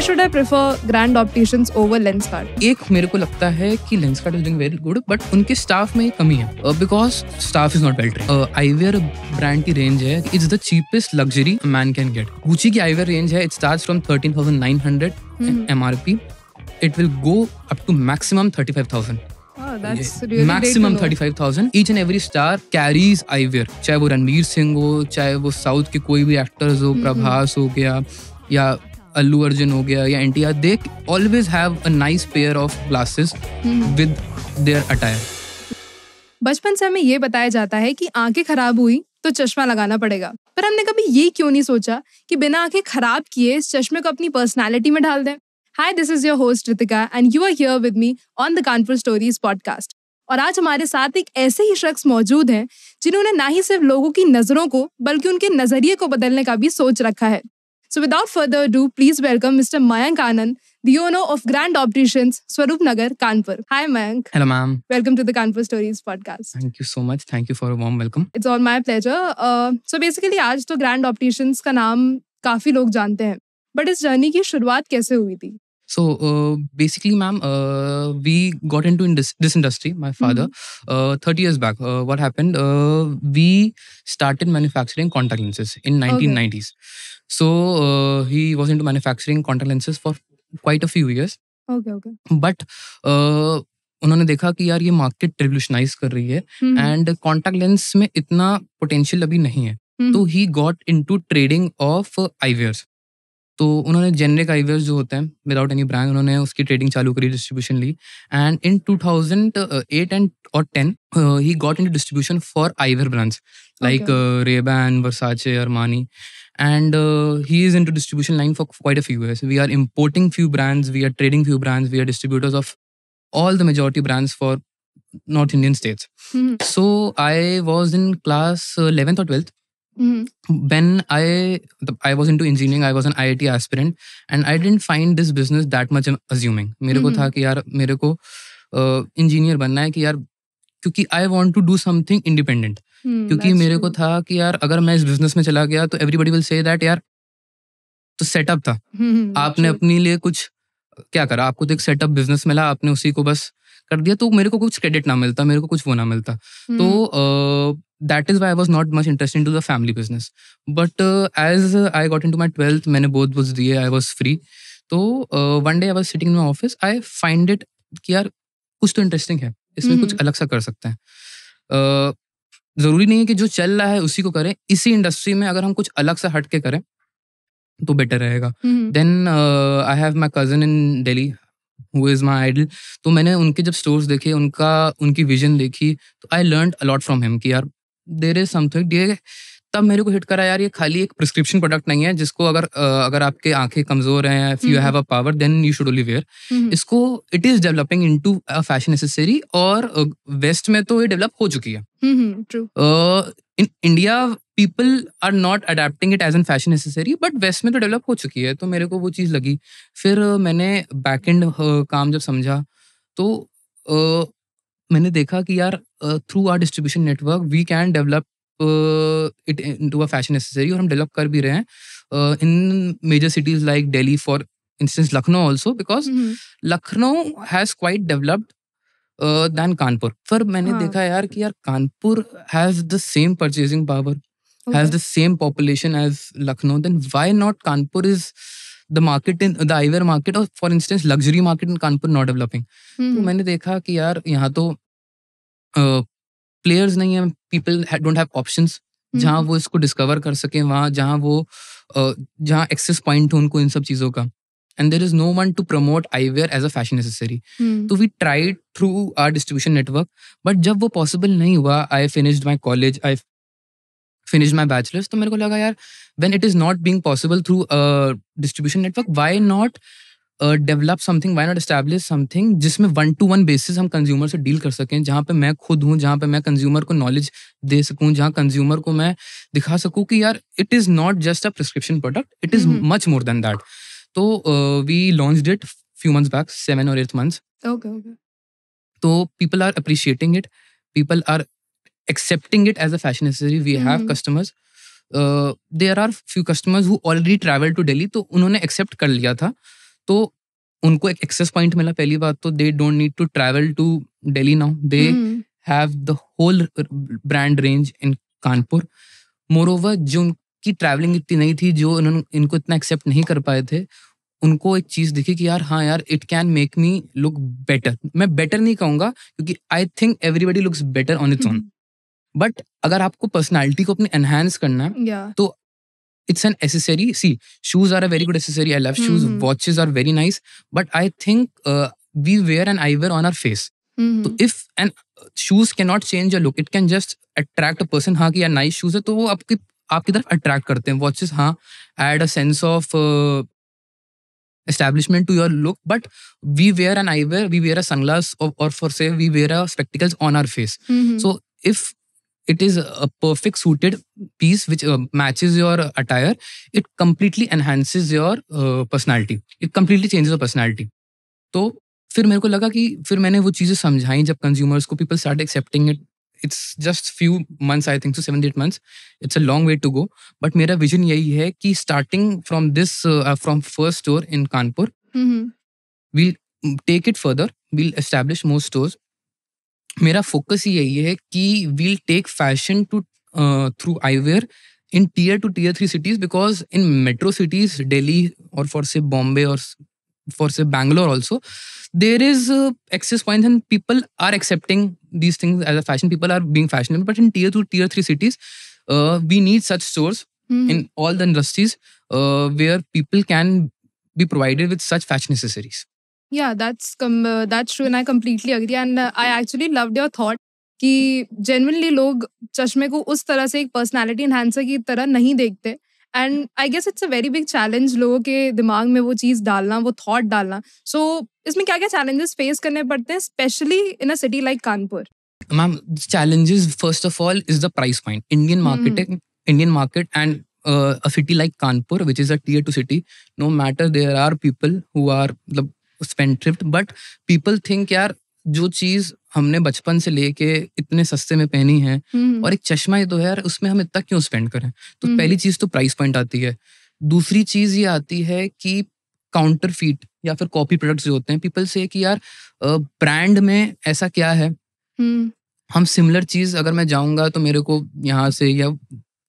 should I prefer Grand Opticians over Lenskart? एक मेरे को लगता है कि Lenskart is doing very good, but उनके स्टाफ में कमी है because staff is not well trained. Eyewear brand की रेंज है, it's the cheapest luxury man can get. Gucci की आईवेयर रेंज है, it starts from 13,900 MRP. It will go up to maximum 35,000. Oh, that's really maximum great to know. 35,000. Each and every star carries eyewear, चाहे वो रणवीर सिंह हो, चाहे वो south के कोई भी एक्टर्स हो, प्रभास हो गया या अल्लू अर्जुन हो गया या NTR, they always have a nice pair of glasses with their attire. बचपन से हमें ये बताया जाता है कि आंखें खराब हुई तो चश्मा लगाना पड़ेगा, पर हमने कभी ये क्यों नहीं सोचा कि बिना आंखें खराब किए इस चश्मे को अपनी पर्सनालिटी में ढाल दें. Hi, this is your host Ritika and you are here with me on the Kanpur stories podcast. और आज हमारे साथ एक ऐसे ही शख्स मौजूद हैं जिन्होंने ना ही सिर्फ लोगों की नजरों को बल्कि उनके नजरिए को बदलने का भी सोच रखा है. So without further ado, please welcome Mr. Mayank Anand, the owner of Grand Opticians, Swaroop Nagar, Kanpur. Hi, Mayank. Hello, ma'am. Welcome to the Kanpur Stories podcast. Thank you so much. Thank you for a warm welcome. It's all my pleasure. So basically, आज तो Grand Opticians का नाम काफी लोग जानते हैं, but इस journey की शुरुआत कैसे हुई थी? So basically, ma'am, we got into this industry. My father, 30 years back, what happened? We started manufacturing contact lenses in 1990s. So he was into manufacturing contact lenses for quite a few years. Okay. But उन्होंने देखा कि यार ये market revolutionise कर रही है and contact lens में इतना पोटेंशियल अभी नहीं है. तो he got into trading of eyewears. तो उन्होंने जेनरिक आईवेयर्स जो होते हैं विदाउट एनी ब्रांड, उन्होंने उसकी ट्रेडिंग चालू करी, डिस्ट्रीब्यूशन ली. एंड इन 2008 एंड और 10 he got into distribution for eyewear brands like Ray-Ban, Versace, Armani. And he is into distribution line for quite a few years. We are importing few brands, we are trading few brands, we are distributors of all the majority brands for North Indian states. So I was in class 11th or 12th. When I was into engineering, I was an IIT aspirant and I didn't find this business that much assuming. मेरे को था कि यार मेरे को engineer बनना है कि यार, क्योंकि I want to do something independent. क्योंकि मेरे को था कि यार अगर मैं इस बिजनेस में चला गया तो एवरीबडी विल से दैट यार तो सेटअप था, आपने अपने लिए कुछ क्या करा, आपको तो एक सेटअप बिजनेस मिला, आपने उसी को बस कर दिया, तो मेरे को कुछ क्रेडिट ना मिलता, मेरे को कुछ वो ना मिलता. तो that is why I was not much interested into the family business. But as I got into my 12th, मैंने बोथ बुक्स दिए, आई वाज फ्री. तो one day I was sitting in my office, I find it कि यार कुछ तो interesting है, इसमें कुछ अलग सा कर सकते हैं. जरूरी नहीं है कि जो चल रहा है उसी को करें, इसी इंडस्ट्री में अगर हम कुछ अलग सा हट के करें तो बेटर रहेगा. Then I have my cousin in Delhi who is my idol. तो मैंने उनके जब स्टोर्स देखे, उनकी विजन देखी, तो I learned a lot from him कि यार देयर इज समथिंग. तब मेरे को हिट करा यार ये खाली एक प्रिस्क्रिप्शन प्रोडक्ट नहीं है जिसको अगर आपके आंखें कमजोर हैं, if you have a power then you should only wear. इसको it is developing into a fashion accessory, और वेस्ट में तो ये डेवलप हो चुकी है. In India people are not adapting it as an fashion accessory, but west में तो डेवलप हो चुकी है. तो मेरे को वो चीज़ लगी. फिर मैंने बैक एंड काम जब समझा तो मैंने देखा कि यार through our distribution network we can develop it into a fashion accessory, और हम डेवलप कर भी रहे हैं in major cities like Delhi, for instance Lucknow also, because Lucknow has quite developed than Kanpur. पर मैंने देखा यार कि यार Kanpur has the same purchasing power, has the same population as Lucknow. Then why not Kanpur is the market in the eyewear market, or for instance luxury market in Kanpur not developing. तो मैंने देखा कि यार यहाँ तो players नहीं है, people don't have options जहाँ वो इसको डिस्कवर कर सकें, वहाँ जहाँ एक्सेस पॉइंट हो उनको इन सब चीज़ों का. And there is no one to promote eyewear as a fashion accessory. So we tried through our distribution network, but जब वो possible नहीं हुआ, I finished my college, I finished my bachelor's. तो मेरे को लगा यार when it is not being possible through a distribution network, why not develop something, why not establish something जिसमें 1-to-1 basis हम कंज्यूमर से डील कर सकें, जहाँ पे मैं खुद हूँ, जहाँ पे मैं कंज्यूमर को नॉलेज दे सकूँ, जहाँ कंज्यूमर को मैं दिखा सकूँ कि यार it is not just a prescription product, it is much more than that. तो we launched it few months back, 7 or 8 months. Okay. तो people are appreciating it, people are accepting it as a fashion accessory. We have customers. There are few customers who already traveled to Delhi, तो उन्होंने accept कर लिया था. तो उनको एक access point मिला। पहली बात तो they don't need to travel to Delhi now, they have the whole brand range in Kanpur. Moreover जो उनकी ट्रैवलिंग इतनी नहीं थी, जो इनको इतना एक्सेप्ट नहीं कर पाए थे, उनको एक चीज दिखी कि यार हाँ यार, it can make me look better. मैं बेटर नहीं कहूंगा क्योंकि I think everybody looks better on its own, but अगर आपको पर्सनालिटी को अपने एनहांस करना है तो it's an accessory. See, shoes are a very good accessory. I love shoes. Watches are very nice. But I think we wear an eyewear on our face. So if shoes cannot change your look, it can just attract a person. हाँ कि यार nice shoes है तो वो आपकी तरफ attract करते हैं. Watches हाँ add a sense of establishment to your look. But we wear an eyewear, we wear a sunglass, or for say we wear a spectacles on our face. So if it is a perfect suited piece which matches your attire, it completely enhances your personality. It completely changes your personality. तो फिर मेरे को लगा कि फिर मैंने वो चीज़ें समझाई जब consumers को, people start accepting it. It's just few months, I think so 7-8 months. It's a long way to go. But मेरा vision यही है कि starting from this, from first store in Kanpur, we'll take it further. We'll establish more stores. मेरा focus ही यही है कि we'll take fashion to through eyewear in tier 2 tier 3 cities, because in metro cities, Delhi or for say Bombay or for say Bangalore also, there is access points and people are accepting these things as a fashion. People are being fashionable, but in tier 2 tier 3 cities, we need such stores in all the industries where people can be provided with such fashion accessories. Yeah, that's true and I completely agree. And I actually loved your thought कि genuinely लोग चश्मे को उस तरह से एक personality enhancer की तरह नहीं देखते. And I guess it's a very big challenge लोगों के दिमाग में वो चीज़ डालना, वो thought डालना. So इसमें क्या क्या challenges face करने पड़ते हैं, especially in a city like Kanpur? Ma'am, challenges first of all is the price point. Indian market and a city like Kanpur, which is a tier 2 city, no matter there are people who are spendthrift, but people think यार जो चीज हमने बचपन से लेके इतने सस्ते में पहनी है और एक चश्मा ही तो है यार, उसमें हम इतना क्यों स्पेंड करें. तो पहली चीज तो प्राइस पॉइंट आती है. दूसरी चीज ये आती है कि काउंटरफीट या फिर कॉपी प्रोडक्ट्स जो होते हैं, पीपल से कि यार ब्रांड में ऐसा क्या है, हम सिमिलर चीज अगर मैं जाऊंगा तो मेरे को यहाँ से या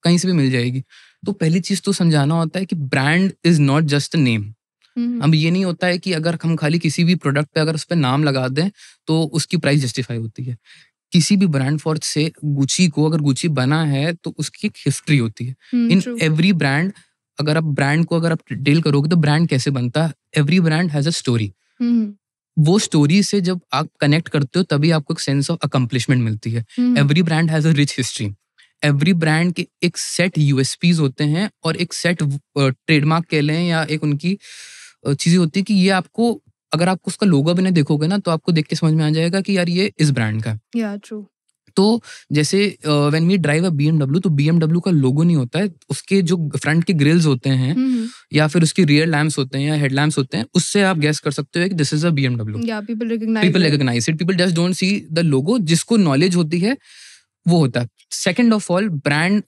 कहीं से भी मिल जाएगी. तो पहली चीज तो समझाना होता है कि brand is not just a name. अब ये नहीं होता है कि अगर हम खाली किसी भी प्रोडक्ट पे अगर उस पर नाम लगा दें तो उसकी प्राइस जस्टिफाई होती है. किसी भी ब्रांड, फॉर से गुची को अगर गुची बना है तो उसकी एक हिस्ट्री होती है. इन एवरी ब्रांड, अगर आप डील करोगे तो ब्रांड कैसे बनता है, every brand has a story. वो स्टोरी से जब आप कनेक्ट करते हो तभी आपको एक सेंस ऑफ अकम्पलिशमेंट मिलती है. Every brand has a rich history. Every brand के एक सेट यूएसपीज होते हैं और एक सेट ट्रेडमार्क कह लें या एक उनकी चीजें होती है कि ये आपको, अगर आपको उसका लोगो भी नहीं देखोगे ना तो आपको देख के समझ में आ जाएगा कि यार ये इस ब्रांड का. या ट्रू. तो जैसे when we drive a BMW, तो BMW का लोगो नहीं होता है, उसके जो फ्रंट के ग्रिल्स होते हैं या फिर उसके रियर लैम्प्स होते हैं या हेड लैम्प्स होते हैं, उससे आप गेस कर सकते हो कि दिस इज अ BMW. या people recognise it. People just don't see the logo. जिसको नॉलेज होती है वो होता है. सेकंड ऑफ ऑल, ब्रांड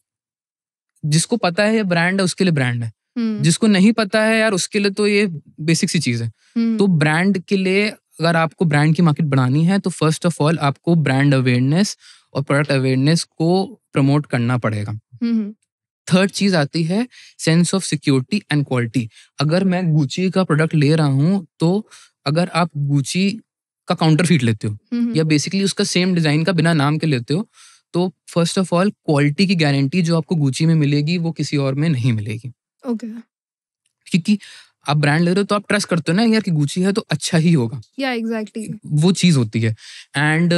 जिसको पता है ये ब्रांड है उसके लिए ब्रांड है. जिसको नहीं पता है यार उसके लिए तो ये बेसिक सी चीज है. तो ब्रांड के लिए अगर आपको ब्रांड की मार्केट बढ़ानी है तो फर्स्ट ऑफ ऑल आपको ब्रांड अवेयरनेस और प्रोडक्ट अवेयरनेस को प्रमोट करना पड़ेगा. थर्ड चीज आती है sense of security and quality. अगर मैं गुची का प्रोडक्ट ले रहा हूँ तो अगर आप गुची का काउंटरफीट लेते हो या बेसिकली उसका सेम डिजाइन का बिना नाम के लेते हो तो फर्स्ट ऑफ ऑल क्वालिटी की गारंटी जो आपको गुची में मिलेगी वो किसी और में नहीं मिलेगी. क्योंकि आप ब्रांड ले रहे हो तो आप ट्रस्ट करते हो ना यार कि गुची है तो अच्छा ही होगा. या एग्जैक्टली, वो चीज होती है. And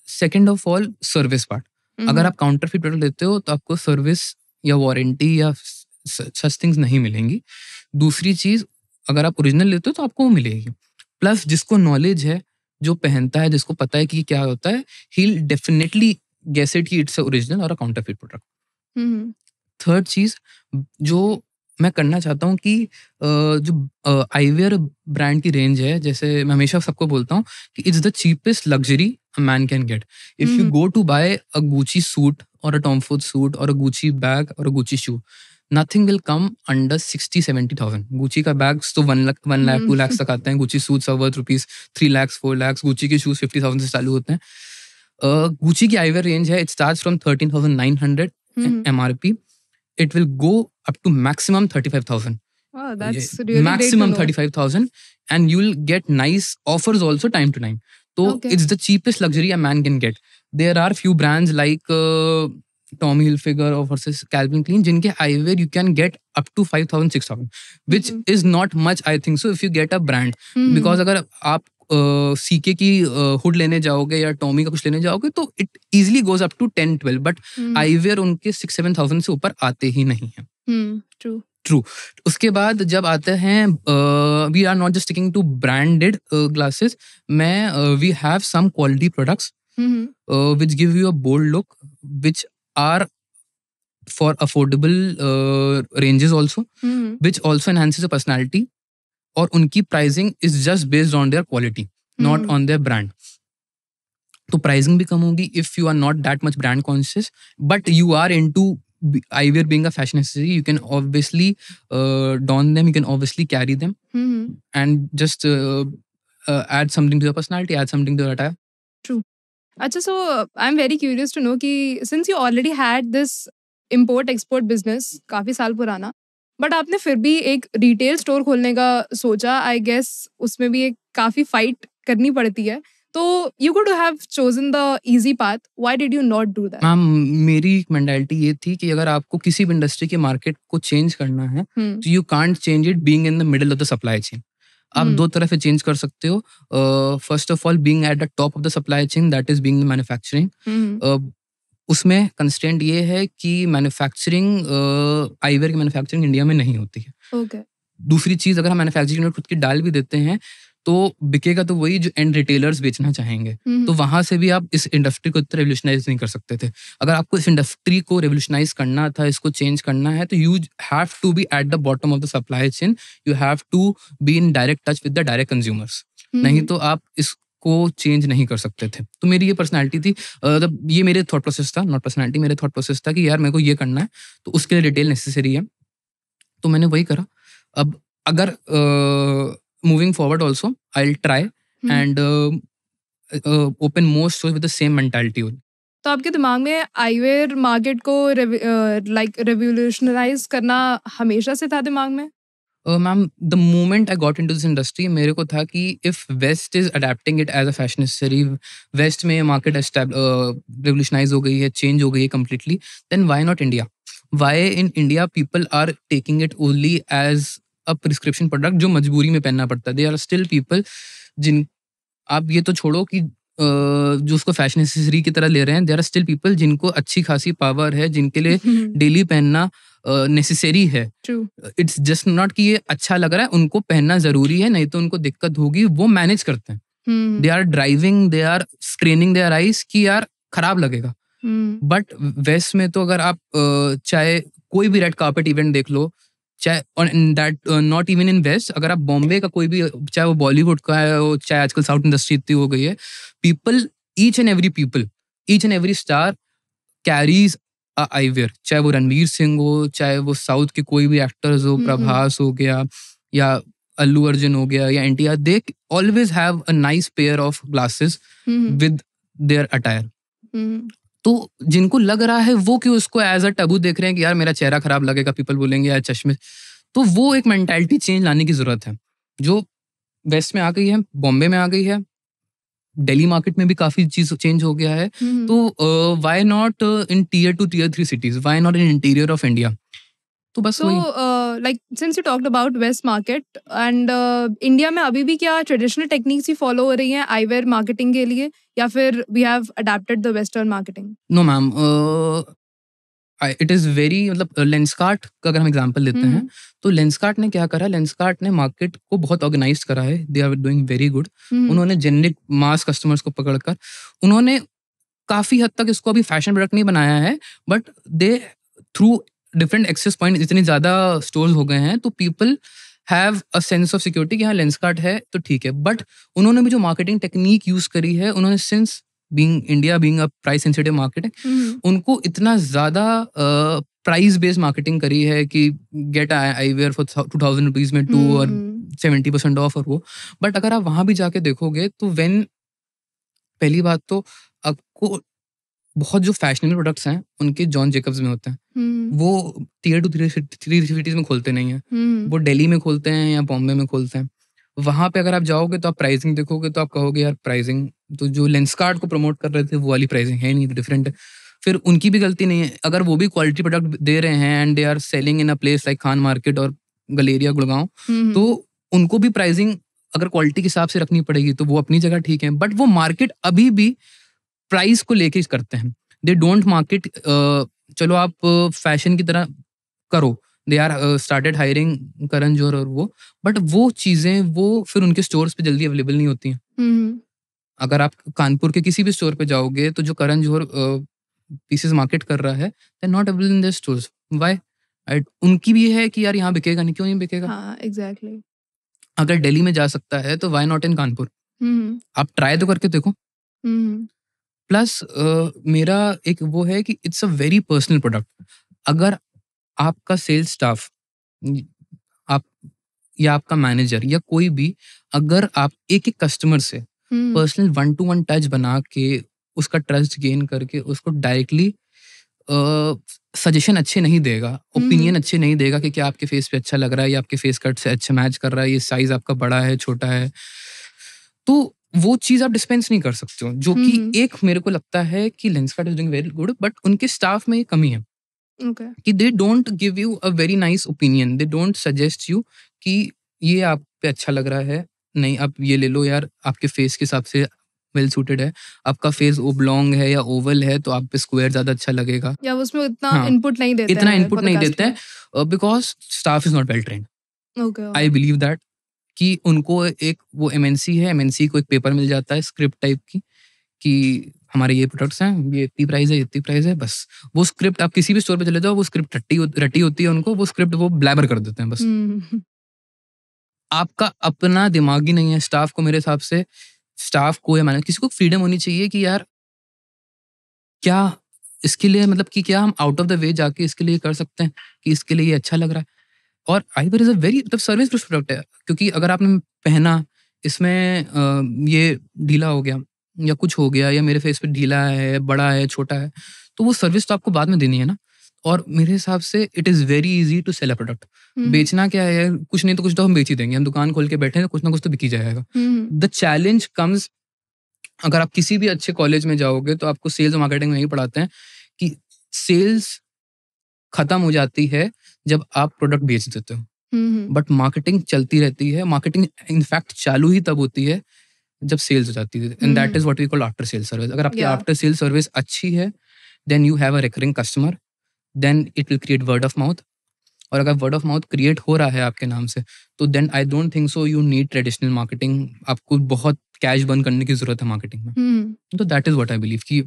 second of all service part. अगर आप काउंटरफीट प्रोडक्ट लेते हो तो आपको सर्विस या वारंटी या सच थिंग्स नहीं मिलेंगी. दूसरी चीज, अगर आप ओरिजिनल लेते हो तो आपको वो मिलेगी. प्लस जिसको नॉलेज है, जो पहनता है, जिसको पता है कि क्या होता है, he will definitely guess it कि इट्स अ ओरिजिनल और अ काउंटरफीट प्रोडक्ट. थर्ड चीज जो मैं करना चाहता हूँ कि जो आईवेयर ब्रांड की रेंज है, जैसे मैं हमेशा सबको बोलता हूँ कि it's the cheapest luxury a man can get. If you go to buy a Gucci suit और अ टॉम फोर्ड सूट और अ गुची बैग और a Gucci shoe, nothing will come under 60-70,000. Gucci का bags तो 1 lakh 2 lakhs तक आते हैं. Gucci suits are worth rupees 3 lakhs 4 lakhs. Gucci के shoes 50,000 से चालू होते हैं. Gucci की eyewear range है, it starts from 13,900 MRP. It will go up to maximum 35,000. Oh, that's really maximum great to know. 35,000, and you will get nice offers also time to time. So it's the cheapest luxury a man can get. There are few brands like Tommy Hilfiger or versus Calvin Klein जिनके eyewear you can get up to 5,000 6,000, which is not much I think so if you get a brand. Because अगर आप CK की hood लेने जाओगे या Tommy का कुछ लेने जाओगे तो it easily goes up to 10-12, but eyewear उनके 6,000-7,000 से ऊपर आते ही नहीं हैं. True. उसके बाद जब आते हैं we are not just sticking to branded glasses. We have some quality products which give you a bold look, which are for affordable ranges also, which also enhances the personality. और उनकी pricing is just based on their quality, not on their brand. तो pricing भी कम होगी if you are not that much brand conscious, but you are into eyewear being a fashion accessory. You can obviously don them, you can obviously carry them, and just add something to your personality, add something to your attire. True. Achha, so I'm very curious to know कि since you already had this import export business काफी साल पुराना, but आपने फिर भी एक retail store खोलने का सोचा. आई गेस उसमें भी एक काफी फाइट करनी पड़ती है. तो you could have chosen the easy path. Why did you not do that? Ma'am, मेरी मेंटालिटी ये थी कि अगर आपको किसी भी इंडस्ट्री के मार्केट को चेंज करना है तो you can't change it being in the middle of the supply chain. आप दो तरह से चेंज कर सकते हो. First of all being at the top of the supply chain, that is being the manufacturing. उसमें कंस्ट्रेंट ये है कि मैन्युफैक्चरिंग आईवेयर की मैन्युफैक्चरिंग इंडिया में नहीं होती है. Okay. दूसरी चीज, अगर हम मैन्युफैक्चरिंग यूनिट खुद की डाल भी देते हैं तो बिकेगा तो वही जो एंड रिटेलर्स बेचना चाहेंगे. तो वहां से भी आप इस इंडस्ट्री को इतना रेवोल्यूशनाइज नहीं कर सकते थे. अगर आपको इस इंडस्ट्री को रेवोल्यूशनाइज करना था, इसको चेंज करना है, तो you have to be at the bottom of the supply chain. You have to be in direct touch with the direct consumers. नहीं तो आप इसको चेंज नहीं कर सकते थे. तो मेरी ये पर्सनैलिटी थी, ये मेरे थॉट प्रोसेस था, नॉट पर्सनैलिटी, मेरे थॉट प्रोसेस था कि यार मेरे को ये करना है, तो उसके लिए रिटेल नेसेसरी है. तो मैंने वही करा. अब अगर moving forward also I'll try and open more stores with the same mentality. तो आपके दिमाग में आईवेयर मार्केट को लाइक रेवोल्यूशनराइज करना हमेशा से था दिमाग में? Ma'am, the moment I got into this industry मेरे को था कि if west is adapting it as a fashion accessory, west में मार्केट रेवोल्यूशनाइज हो गई है, चेंज हो गई है completely, then why not India? Why in India people are taking it only as a prescription product जो मजबूरी में पहनना पड़ता है. दे आर स्टिल पीपल जिन, आप ये तो छोड़ो कि जो उसको फैशन एक्सेसरी की तरह ले रहे हैं, देयर आर स्टिल पीपल जिनको अच्छी खासी पावर है, जिनके लिए डेली पहनना नेसेसरी है. इट्स जस्ट नॉट कि ये अच्छा लग रहा है, उनको पहनना जरूरी है, नहीं तो उनको दिक्कत होगी. वो मैनेज करते हैं. They are driving, they are straining their eyes कि यार खराब लगेगा. बट वेस्ट में तो अगर आप चाहे कोई भी रेड कार्पेट इवेंट देख लो, चाहे that not even in west, अगर आप बॉम्बे का कोई भी, चाहे वो बॉलीवुड का है, चाहे आजकल साउथ इंडस्ट्री इतनी हो गई है, people, each and every star carries a eyewear. चाहे वो रणवीर सिंह हो, चाहे वो साउथ के कोई भी एक्टर्स हो, प्रभास हो गया या अल्लू अर्जुन हो गया या NTR, they always have a nice pair of glasses with their attire. तो जिनको लग रहा है वो क्यों उसको एज अ टबू देख रहे हैं कि यार मेरा चेहरा खराब लगेगा, पीपल बोलेंगे यार चश्मे. तो वो एक मेंटालिटी चेंज लाने की जरूरत है जो वेस्ट में आ गई है, बॉम्बे में आ गई है, दिल्ली मार्केट में भी काफी चीज चेंज हो गया है. तो why not in tier 2 tier 3 cities, why not in interior of India? तो बस वही. Like since you talked about west market and India में अभी भी क्या ट्रेडिशनल टेक्निक्स ही फॉलो हो रही हैं आईवेयर मार्केटिंग के लिए, या फिर we have adapted the western marketing? No ma'am, it is very, मतलब लेंसकार्ट का अगर हम एग्जांपल लेते हैं तो लेंसकार्ट ने क्या करा, लेंसकार्ट ने मार्केट को बहुत ऑर्गेनाइज करा है. They are doing very good. उन्होंने जेनरिक मास कस्टमर्स को पकड़कर उन्होंने काफी हद तक इसको अभी फैशन प्रोडक्ट नहीं बनाया है, but they through different access point इतने ज्यादा स्टोर्स हो गए हैं तो people have a sense of security कि हाँ लेंसकार्ट है तो ठीक है. बट उन्होंने भी जो मार्केटिंग टेक्निक यूज करी है, उन्होंने since being India being a price sensitive market है, उनको इतना ज़्यादा प्राइस बेस्ड मार्केटिंग करी है कि गेट आईवेयर फॉर 2000 रुपीज में 2 और 70% ऑफ और वो। बट अगर आप वहाँ भी जाके देखोगे तो पहली बात तो आपको बहुत जो फैशनेबल प्रोडक्ट्स हैं उनके जॉन जेकब्स में होते हैं। वो टियर 2 3 सिटीज में खोलते नहीं है, वो दिल्ली में खोलते हैं या बॉम्बे में खोलते हैं। वहाँ पे अगर आप जाओगे तो आप प्राइसिंग देखोगे तो आप कहोगे यार प्राइसिंग तो जो लेंसकार्ट को प्रमोट कर रहे थे वो वाली प्राइसिंग है नहीं, डिफरेंट है। फिर उनकी भी गलती नहीं है, अगर वो भी क्वालिटी प्रोडक्ट दे रहे हैं and they are selling in a place like Khan Market और गलेरिया गुड़गांव, तो उनको भी प्राइसिंग अगर क्वालिटी के हिसाब से रखनी पड़ेगी तो वो अपनी जगह ठीक है। बट वो मार्केट अभी भी प्राइस को लेके करते हैं, दे डोंट मार्केट। चलो आप फैशन की तरह करो, they are started hiring Karan Johar और वो, बट वो चीजें वो फिर उनके स्टोर्स पे जल्दी अवेलेबल नहीं होती हैं। अगर आप कानपुर के किसी भी स्टोर पे जाओगे तो जो करण जौहर पीसेस मार्केट कर रहा है they not available in their stores. Why? उनकी भी है कि यार यहाँ बिकेगा नहीं, क्यों नहीं बिकेगा? हाँ, एग्जैक्टली। अगर दिल्ली में जा सकता है तो व्हाई नॉट इन कानपुर? आप ट्राई तो करके देखो। प्लस मेरा एक वो है कि it's a very personal product. अगर आपका सेल्स स्टाफ आप या आपका मैनेजर या कोई भी, अगर आप एक एक कस्टमर से पर्सनल 1-to-1 टच बना के उसका ट्रस्ट गेन करके उसको डायरेक्टली सजेशन अच्छे नहीं देगा, ओपिनियन अच्छे नहीं देगा कि क्या आपके फेस पे अच्छा लग रहा है या आपके फेस कट से अच्छा मैच कर रहा है, ये साइज आपका बड़ा है छोटा है, तो वो चीज आप डिस्पेंस नहीं कर सकते हो। जो कि एक मेरे को लगता है कि Lenskart is doing very good, but उनके स्टाफ में ये कमी है कि they don't give you a very nice opinion, they don't suggest you कि ये आप पे अच्छा लग रहा है, नहीं आप ये ले लो यार, आपके फेस के हिसाब से वेल सूटेड है, आपका फेस ओब्लॉन्ग है या ओवल है तो आप पे स्क्वायर ज्यादा अच्छा लगेगा, या उसमें इतना इनपुट नहीं देते इतना इनपुट नहीं देते हैं because staff is not well trained. I believe that कि उनको एक वो एमएनसी है, एमएनसी को एक पेपर मिल जाता है स्क्रिप्ट टाइप की कि हमारे ये प्रोडक्ट्स हैं, ये इतनी प्राइस है, इतनी प्राइस है, बस वो स्क्रिप्ट आप किसी भी स्टोर पे चले जाओ वो स्क्रिप्ट रटी होती है उनको, वो स्क्रिप्ट वो ब्लैबर कर देते हैं बस। आपका अपना दिमाग ही नहीं है स्टाफ को, मेरे हिसाब से स्टाफ को या मैनेजर किसी को फ्रीडम होनी चाहिए कि यार क्या इसके लिए मतलब कि क्या हम आउट ऑफ द वे जाके इसके लिए कर सकते हैं कि इसके लिए ये अच्छा लग रहा है। और आईवेयर इज अ वेरी मतलब सर्विस बेस्ड प्रोडक्ट है, क्योंकि अगर आपने पहना इसमें ये ढीला हो गया या कुछ हो गया या मेरे फेस पे ढीला है, बड़ा है, छोटा है, तो वो सर्विस तो आपको बाद में देनी है ना। और मेरे हिसाब से it is very easy to sell a product. बेचना क्या है, कुछ नहीं तो कुछ तो हम बेच ही देंगे, हम दुकान खोल के बैठे हैं तो कुछ ना कुछ तो बिक ही जाएगा। द चैलेंज कम्स, अगर आप किसी भी अच्छे कॉलेज में जाओगे तो आपको सेल्स और मार्केटिंग में यही पढ़ाते हैं कि सेल्स खत्म हो जाती है जब आप प्रोडक्ट बेच देते हो, बट मार्केटिंग चलती रहती है। मार्केटिंग इनफैक्ट चालू ही तब होती है जब सेल्स हो जाती है, and that is what we call after sale service. अगर आपकी आफ्टर सेल सर्विस अच्छी है then you have a recurring customer, then it will create word of mouth. और अगर वर्ड ऑफ माउथ क्रिएट हो रहा है आपके नाम से तो then I don't think so you need traditional marketing, आपको बहुत कैश बर्न करने की जरूरत है मार्केटिंग में। तो that is what I believe कि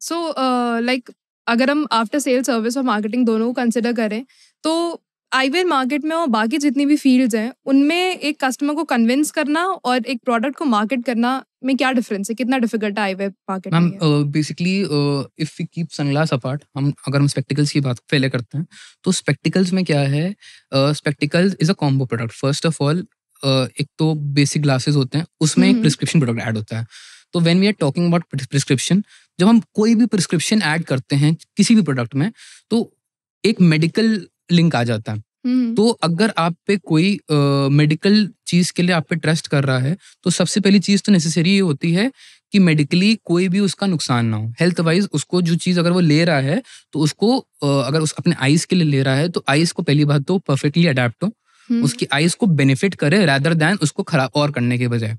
सो लाइक अगर हम आफ्टर सेल सर्विस और मार्केटिंग दोनों को कंसिडर करें तो आईवेयर मार्केट में और बाकी जितनी भी फील्ड्स हैं उनमें एक कस्टमर को कन्विंस करना और एक प्रोडक्ट को मार्केट करना में क्या डिफरेंस है, कितना डिफिकल्ट है आईवेयर मार्केट में? Ma'am basically if we keep sunglass apart, अगर हम स्पेक्टिकल्स की बात पहले करते हैं तो स्पेक्टिकल्स में क्या है, spectacles is a combo product. First of all एक तो बेसिक ग्लासेस होते हैं, उसमें एक प्रिस्क्रिप्शन प्रोडक्ट ऐड होता है। तो when we are talking about prescription, जब हम कोई भी प्रिस्क्रिप्शन ऐड करते हैं किसी भी प्रोडक्ट में तो एक मेडिकल लिंक आ जाता है। तो अगर आप पे कोई मेडिकल चीज के लिए आप पे ट्रस्ट कर रहा है तो सबसे पहली चीज तो नेसेसरी ये होती है कि मेडिकली कोई भी उसका नुकसान ना हो, हेल्थ वाइज उसको जो चीज अगर वो ले रहा है तो उसको अगर उस अपने आइज के लिए ले रहा है तो आइज को पहली बात तो परफेक्टली अडेप्ट हो, उसकी आइज को बेनिफिट करे रादर दैन उसको खराब और करने के बजाय।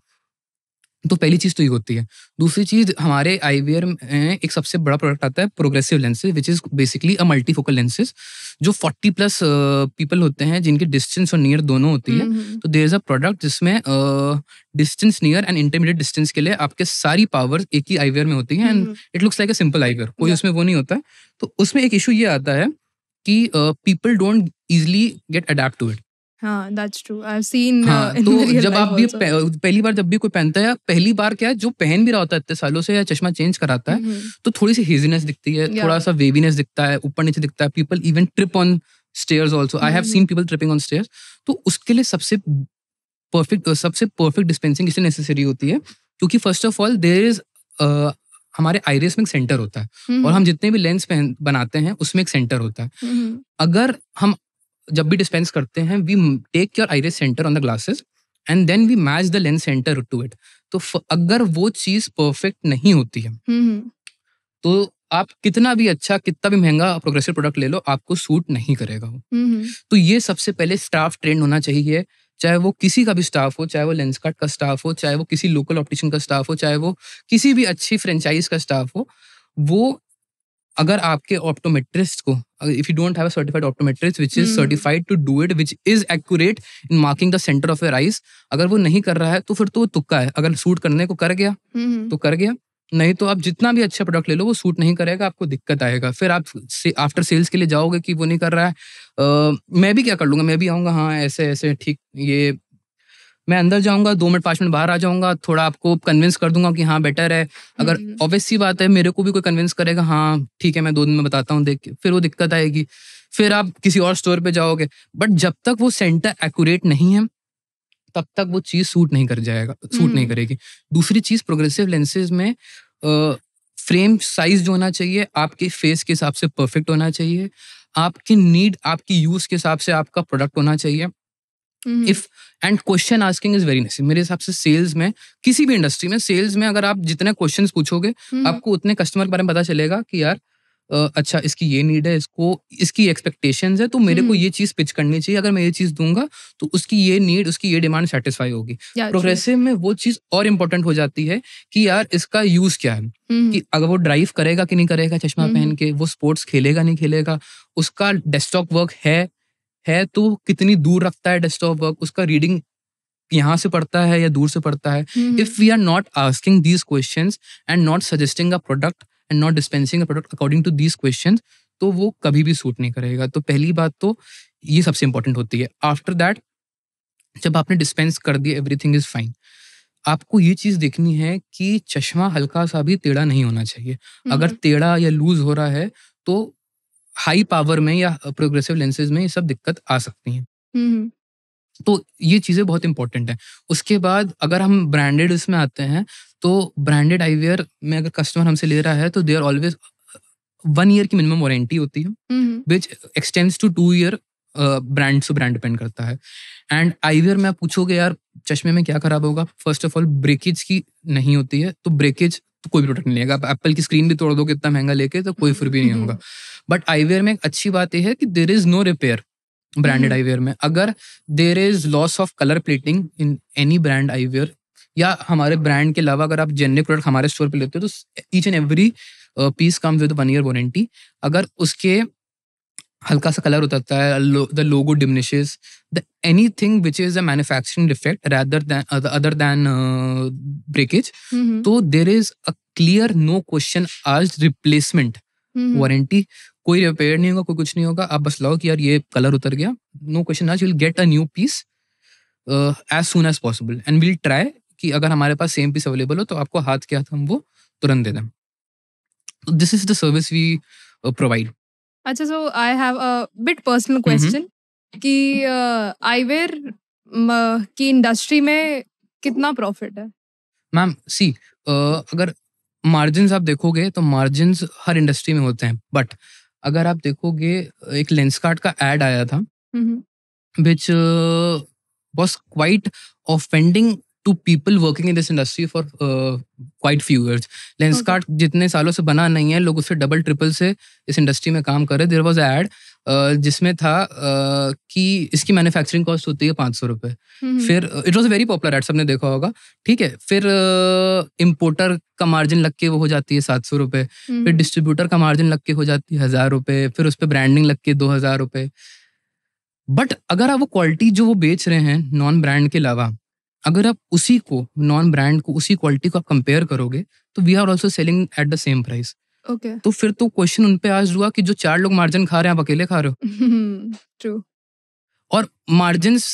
तो पहली चीज तो ये होती है। दूसरी चीज हमारे आईवीआर में एक सबसे बड़ा प्रोडक्ट आता है progressive lenses, which is basically a multifocal lenses जो 40+ पीपल होते हैं जिनकी डिस्टेंस और नियर दोनों होती है। तो देयर इज अ प्रोडक्ट जिसमें distance near and intermediate distance के लिए आपके सारी पावर एक ही आईवीआर में होती है and it looks like a simple IVR, कोई उसमें वो नहीं होता है। तो उसमें एक इशू ये आता है कि people don't easily get adapt to it. हाँ, that's true. I've seen हाँ, in तो real जब life आप भी also. पहली बार जब भी कोई पहनता है, या पहली बार क्या है, जो पहन भी रहा होता है इतने सालों से या चश्मा चेंज कराता है, Mhm. तो थोड़ी सी हेजीनेस दिखती है, Yeah. थोड़ा सा वेवीनेस दिखता है, ऊपर नीचे दिखता है, people even trip on stairs also, I have seen people tripping on stairs. तो उसके लिए सबसे परफेक्ट डिस्पेंसिंग इसलिए नेसेसरी होती है क्योंकि first of all there is हमारे आइरिस में एक सेंटर होता है, और हम जितने भी लेंस बनाते हैं उसमें एक सेंटर होता है। Mhm. अगर हम जब भी डिस्पेंस करते हैं, we take your iris centre on the glasses and then we match the lens centre to it. तो अगर वो चीज परफेक्ट नहीं होती है, Mhm. तो आप कितना भी अच्छा, कितना भी महंगा प्रोग्रेसिव प्रोडक्ट ले लो, आपको सूट नहीं करेगा वो। Mhm. तो ये सबसे पहले स्टाफ ट्रेंड होना चाहिए, चाहे वो किसी का भी स्टाफ हो, चाहे वो लेंसकार्ट का स्टाफ हो, चाहे वो किसी लोकल ऑप्टिशियन का स्टाफ हो, चाहे वो किसी भी अच्छी फ्रेंचाइज का स्टाफ हो। वो अगर आपके ऑप्टोमेट्रिस्ट को, if you don't have a certified optometrist which is certified to do it, which is accurate in marking the centre of your eyes, अगर वो नहीं कर रहा है तो फिर तो वो तुक्का है। अगर सूट करने को कर गया Mhm. तो कर गया, नहीं तो आप जितना भी अच्छा प्रोडक्ट ले लो वो सूट नहीं करेगा, आपको दिक्कत आएगा। फिर आप आफ्टर सेल्स के लिए जाओगे कि वो नहीं कर रहा है, मैं भी क्या कर लूंगा, मैं भी आऊंगा, हाँ ऐसे ऐसे ठीक, ये मैं अंदर जाऊंगा, 2 मिनट 5 मिनट बाहर आ जाऊंगा, थोड़ा आपको कन्विंस कर दूंगा कि हाँ बेटर है। अगर ऑब्वियस सी बात है मेरे को भी कोई कन्विंस करेगा, हाँ ठीक है मैं 2 दिन में बताता हूँ देख के, फिर वो दिक्कत आएगी, फिर आप किसी और स्टोर पे जाओगे। बट जब तक वो सेंटर एक्यूरेट नहीं है तब तक वो चीज सूट नहीं करेगी। दूसरी चीज, प्रोग्रेसिव लेंसेज में फ्रेम साइज जो होना चाहिए आपके फेस के हिसाब से परफेक्ट होना चाहिए, आपकी नीड, आपकी यूज के हिसाब से आपका प्रोडक्ट होना चाहिए। If and question asking is very necessary मेरे हिसाब से। सेल्स में, किसी भी इंडस्ट्री में, सेल्स में अगर आप जितने क्वेश्चंस पूछोगे आपको उतने कस्टमर के बारे में पता चलेगा कि यार अच्छा इसकी ये नीड है, इसको इसकी एक्सपेक्टेशंस है, तो मेरे को ये चीज पिच करनी चाहिए। अगर मैं ये चीज दूंगा तो उसकी ये नीड, उसकी ये डिमांड सेटिस्फाई होगी। प्रोग्रेसिव में वो चीज और इम्पोर्टेंट हो जाती है कि यार इसका यूज क्या है, कि अगर वो ड्राइव करेगा कि नहीं करेगा चश्मा पहन के, वो स्पोर्ट्स खेलेगा नहीं खेलेगा, उसका डेस्कटॉप वर्क है तो कितनी दूर रखता है डेस्कटॉप वर्क, उसका रीडिंग यहाँ से पढ़ता है या दूर से पढ़ता है। If we are not asking these questions and not suggesting a product and not dispensing a product according to these questions, तो वो कभी भी सूट नहीं करेगा। तो पहली बात तो ये सबसे इंपॉर्टेंट होती है। आफ्टर दैट, जब आपने डिस्पेंस कर दिया, एवरीथिंग इज फाइन, आपको ये चीज देखनी है कि चश्मा हल्का सा भी टेढ़ा नहीं होना चाहिए। अगर टेढ़ा या लूज हो रहा है तो हाई पावर में या प्रोग्रेसिव लेंसेज में ये सब दिक्कत आ सकती हैं। तो ये चीजें बहुत इंपॉर्टेंट है। उसके बाद अगर हम ब्रांडेड इसमें आते हैं, तो ब्रांडेड आईवेयर में अगर कस्टमर हमसे ले रहा है तो दे आर ऑलवेज 1 ईयर की मिनिमम वारंटी होती है, which extends to 2 year, brand से ब्रांड डिपेंड करता है। एंड आईवेयर में आप पूछोगे यार चश्मे में क्या खराब होगा, फर्स्ट ऑफ ऑल ब्रेकेज की नहीं होती है, तो ब्रेकेज तो कोई भी प्रोडक्ट नहीं लेगा। आप एप्पल की स्क्रीन भी तोड़ दोगे इतना महंगा लेके तो कोई फिर भी नहीं होगा। बट आईवेयर में एक अच्छी बात यह है कि there is no repair branded eyewear में। अगर there is loss of colour plating in any brand eyewear, या हमारे ब्रांड के अलावा अगर आप जेनरिक प्रोडक्ट हमारे स्टोर पे लेते हो तो each and every piece comes with 1 year warranty. अगर उसके हल्का सा कलर उतरता है, the logo diminishes, the anything which is a manufacturing defect other than breakage, तो there is a clear no question asked replacement warranty. कोई repair नहीं होगा, कोई कुछ नहीं होगा, आप बस लाओ कि यार ये कलर उतर गया, no question asked, you will get a new piece as soon as possible and will try कि अगर हमारे पास सेम पीस अवेलेबल हो तो आपको हाथ के हाथ हम वो तुरंत दे दें। This is the service we provide. अच्छा, so I have a bit personal question कि आईवेयर की इंडस्ट्री में कितना प्रॉफिट है? मैम सी, अगर मार्जिन्स आप देखोगे तो मार्जिन्स हर इंडस्ट्री में होते हैं, बट अगर आप देखोगे एक लेंसकार्ट का एड आया था which was quite offending to people working in this industry for quite few years. Lenskart जितने सालों से बना नहीं है, लोग उससे डबल ट्रिपल से इस इंडस्ट्री में काम कर रहे। देयर वाज एड जिसमें था कि इसकी मैन्युफैक्चरिंग कॉस्ट होती है 500 रुपए। फिर it was a very popular add, सबने देखा होगा, ठीक है। फिर इम्पोर्टर का मार्जिन लग के वो हो जाती है 700 रुपए, फिर डिस्ट्रीब्यूटर का मार्जिन लग के हो जाती है 1000 रुपए, फिर उस पर ब्रांडिंग लग के 2000 रुपए। बट अगर आप वो क्वालिटी जो वो बेच रहे हैं नॉन ब्रांड के अलावा, अगर आप उसी को, नॉन ब्रांड को, उसी क्वालिटी को आप कंपेयर करोगे तो we are also selling at the same price. तो फिर तो क्वेश्चन उन पे आज हुआ कि जो 4 लोग मार्जिन खा रहे हैं आप अकेले खा रहे हो। ट्रू। और मार्जिन्स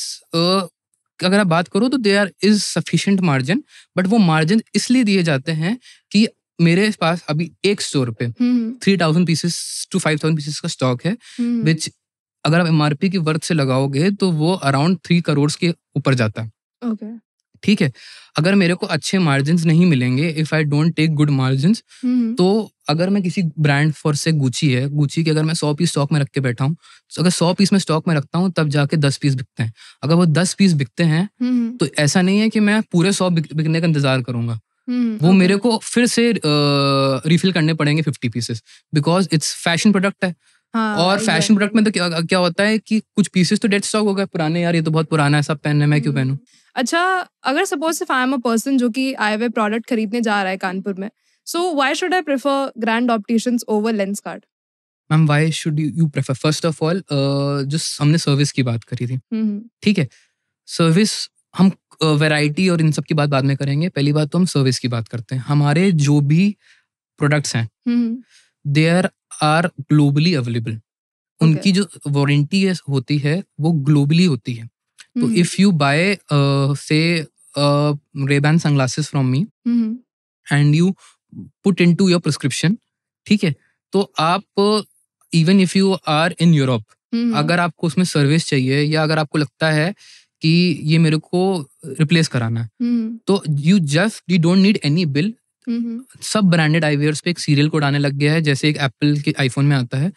अगर आप बात करो तो there is sufficient margin, but वो मार्जिन इसलिए दिए जाते हैं कि मेरे पास अभी एक स्टोर पे 3000 पीसेस to 5000 पीसेस का स्टॉक है, विच अगर आप एमआरपी की वर्थ से लगाओगे तो वो अराउंड 3 करोड़ के ऊपर जाता है। ओके। ठीक है, अगर मेरे को अच्छे मार्जिन्स नहीं मिलेंगे, if I don't take good margins, तो अगर मैं किसी ब्रांड फॉर से गुची है, गुची के अगर मैं 100 पीस स्टॉक में रख के बैठा हूँ, तो अगर 100 पीस में स्टॉक में रखता हूँ तब जाके 10 पीस बिकते हैं। अगर वो 10 पीस बिकते हैं तो ऐसा नहीं है कि मैं पूरे 100 बिकने का इंतजार करूंगा, वो मेरे को फिर से रिफिल करने पड़ेंगे 50 pieces, because it's fashion product है। और फैशन प्रोडक्ट में तो क्या होता है कि कुछ पीसेस तो डेड स्टॉक हो गए पुराने, यार ये तो बहुत पुराना है, सब पहनने, मैं क्यों पहनूं। अच्छा, अगर suppose if I am a person जो कि आए हुए प्रोडक्ट खरीदने जा रहा है कानपुर में, so why should I prefer grand opticians over Lenskart? Ma'am why should you prefer, first of all जो हमने सर्विस की बात करी थी, ठीक है, सर्विस हम वैरायटी और इन सब की बात बाद में करेंगे, पहली बात तो हम सर्विस की बात करते हैं। हमारे जो भी प्रोडक्ट्स हैं देयर आर ग्लोबली अवेलेबल, उनकी जो वारंटी होती है वो ग्लोबली होती है। तो इफ यू बाय से Ray-Ban sunglasses from me and you put into your prescription, ठीक है, तो आप even if you are in Europe, अगर आपको उसमें सर्विस चाहिए या अगर आपको लगता है कि ये मेरे को रिप्लेस कराना है, तो you don't need any bill. सब ब्रांडेड आईवेयर्स पे एक सीरियल कोड आने लग गया है, जैसे एक एप्पल के आईफोन में आता है,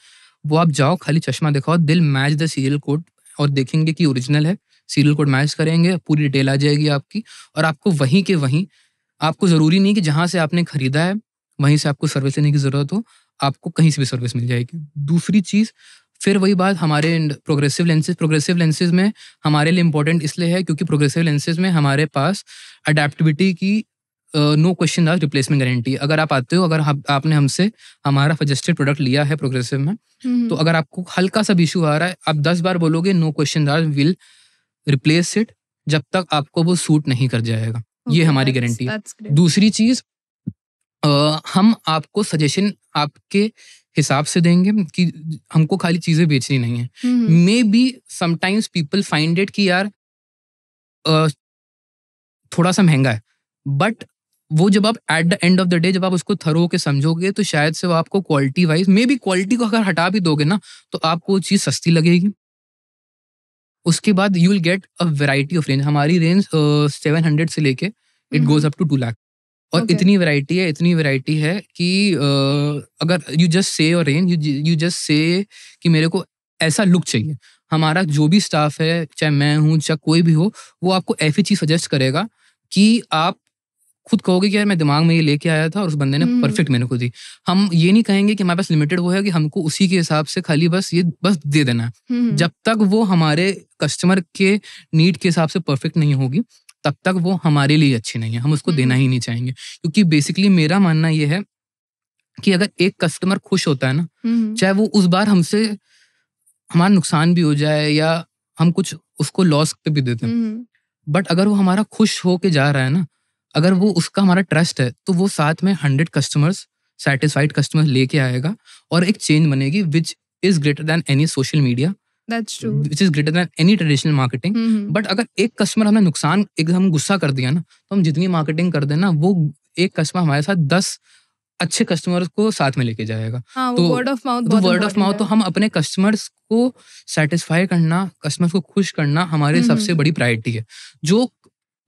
वो आप जाओ खाली चश्मा दिखाओ, दिल मैच द सीरियल कोड और देखेंगे कि ओरिजिनल है, सीरियल कोड मैच करेंगे, पूरी डिटेल आ जाएगी आपकी, और आपको वहीं के वहीं, आपको जरूरी नहीं कि जहां से आपने खरीदा है वहीं से आपको सर्विस लेने की जरूरत हो, आपको कहीं से भी सर्विस मिल जाएगी। दूसरी चीज, फिर वही बात, हमारे प्रोग्रेसिव लेंसेज में हमारे लिए इंपॉर्टेंट इसलिए है क्योंकि प्रोग्रेसिव लेंसेज में हमारे पास अडेप्टिविटी की no question asked replacement guarantee. अगर आप आते हो, अगर आपने हमसे हमारा सजेस्टेड प्रोडक्ट लिया है प्रोग्रेसिव में, तो अगर आपको हल्का सा भी इशू आ रहा है, आप 10 बार बोलोगे no question asked, will replace it, जब तक आपको वो सूट नहीं कर जाएगा। ये हमारी गारंटी है। दूसरी चीज, हम आपको सजेशन आपके हिसाब से देंगे कि हमको खाली चीजें बेचनी नहीं है। May be sometimes people find it कि यार थोड़ा सा महंगा है, बट वो जब आप at the end of the day जब आप उसको थरो के समझोगे तो शायद से वो आपको quality wise, may be quality को अगर हटा भी दोगे ना तो आपको वो चीज सस्ती लगेगी। उसके बाद you will get a variety of range. हमारी रेंज 700 से लेके it goes up to 2 lakh, और इतनी वैरायटी है कि अगर you just say your range, you just say कि मेरे को ऐसा लुक चाहिए, हमारा जो भी स्टाफ है, चाहे मैं हूँ चाहे कोई भी हो, वो आपको ऐसी चीज सजेस्ट करेगा कि आप खुद कहोगे कि यार मैं दिमाग में ये लेके आया था और उस बंदे ने परफेक्ट मेरे को दी। हम ये नहीं कहेंगे कि हमारे पास लिमिटेड वो है कि हमको उसी के हिसाब से खाली बस दे देना है। जब तक वो हमारे कस्टमर के नीड के हिसाब से परफेक्ट नहीं होगी तब तक वो हमारे लिए अच्छी नहीं है, हम उसको देना ही नहीं चाहेंगे। क्योंकि बेसिकली मेरा मानना ये है कि अगर एक कस्टमर खुश होता है ना, चाहे वो उस बार हमसे हमारा नुकसान भी हो जाए या हम कुछ उसको लॉस पे भी देते हैं, बट अगर वो हमारा खुश होके जा रहा है ना, अगर वो उसका हमारा ट्रस्ट है, तो वो साथ में 100 कस्टमर्स, सैटिस्फाइड कस्टमर्स लेके आएगा और एक चेंज बनेगी which is greater than any social media, That's true. which is greater than any traditional marketing. But अगर एक कस्टमर हमें नुकसान एकदम गुस्सा कर दिया ना, तो हम जितनी मार्केटिंग कर देना, वो एक कस्टमर हमारे साथ 10 अच्छे कस्टमर्स को साथ में लेके जाएगा। तो वर्ड ऑफ माउथ तो हम अपने कस्टमर्स को सेटिस्फाई करना, कस्टमर्स को खुश करना हमारी सबसे बड़ी प्रायोरिटी है, जो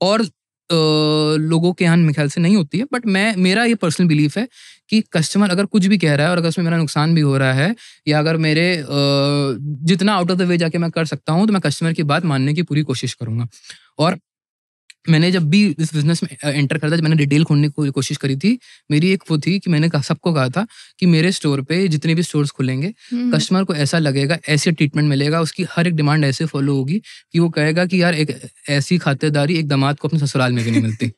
और लोगों के यहाँ मेरे ख्याल से नहीं होती है। बट मेरा ये पर्सनल बिलीफ है कि कस्टमर अगर कुछ भी कह रहा है और अगर उसमें मेरा नुकसान भी हो रहा है, या अगर मेरे जितना आउट ऑफ द वे जाके मैं कर सकता हूँ, तो मैं कस्टमर की बात मानने की पूरी कोशिश करूंगा। और मैंने जब भी इस बिजनेस में एंटर करा था, जब मैंने रिटेल खोलने की कोशिश करी थी, मेरी एक वो थी कि मैंने सबको कहा था कि मेरे स्टोर पे जितने भी स्टोर्स खुलेंगे, कस्टमर को ऐसा लगेगा, ऐसे ट्रीटमेंट मिलेगा, उसकी हर एक डिमांड ऐसे फॉलो होगी कि वो कहेगा कि यार एक ऐसी खातिरदारी एक दामाद को अपने ससुराल में भी नहीं मिलती।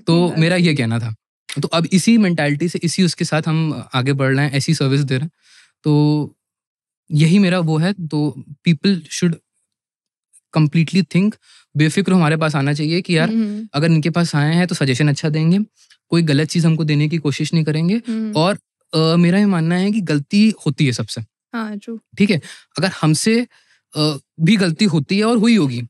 तो मेरा ये कहना था। तो अब इसी मेंटालिटी से, इसी उसके साथ हम आगे बढ़ रहे हैं, ऐसी सर्विस दे रहे हैं। तो यही मेरा वो है। तो पीपल शुड कंप्लीटली थिंक, बेफिक्र हमारे पास आना चाहिए कि यार अगर इनके पास आए हैं तो सजेशन अच्छा देंगे, कोई गलत चीज हमको देने की कोशिश नहीं करेंगे। और मेरा ये मानना है कि गलती होती है सबसे, हाँ, ट्रू। ठीक है, अगर हमसे भी गलती होती है और हुई होगी।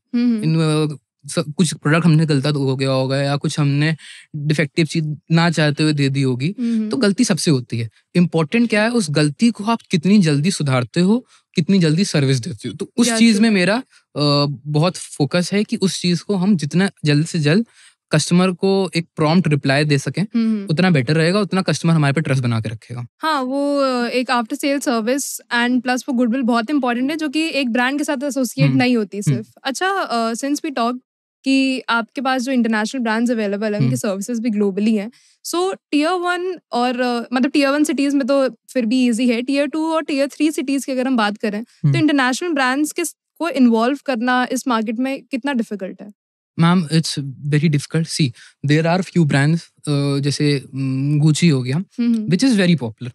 कुछ प्रोडक्ट हमने गलत हो गया होगा या कुछ हमने डिफेक्टिव चीज ना चाहते हुए दे दी होगी, तो गलती सबसे होती है। इम्पोर्टेंट क्या है, उस गलती को आप कितनी जल्दी सुधारते हो, कितनी जल्दी सर्विस देते हो। तो उस चीज में मेरा बहुत फोकस है कि उस चीज को हम जितना जल्द से जल्द कस्टमर को एक प्रॉम्प्ट रिप्लाई दे सकें, उतना बेटर रहेगा, उतना कस्टमर हमारे पे ट्रस्ट बना के रखेगा। हाँ, वो एक after sale service and plus वो गुडविल बहुत इंपॉर्टेंट है, जो कि एक ब्रांड के साथ एसोसिएट नहीं होती सिर्फ। अच्छा, सिंस वी टॉक कि आपके पास जो इंटरनेशनल ब्रांड्स अवेलेबल है, उनकी सर्विसेज भी ग्लोबली हैं, सो टियर 1 और मतलब टियर 1 सिटीज में तो फिर भी इजी है, टियर 2 और टियर 3 सिटीज की अगर हम बात करें तो इंटरनेशनल ब्रांड्स को इन्वॉल्व करना इस मार्केट में कितना डिफिकल्ट है? Ma'am, it's very difficult. See, there are few brands, जैसे गुची हो गया, विच इज वेरी पॉपुलर।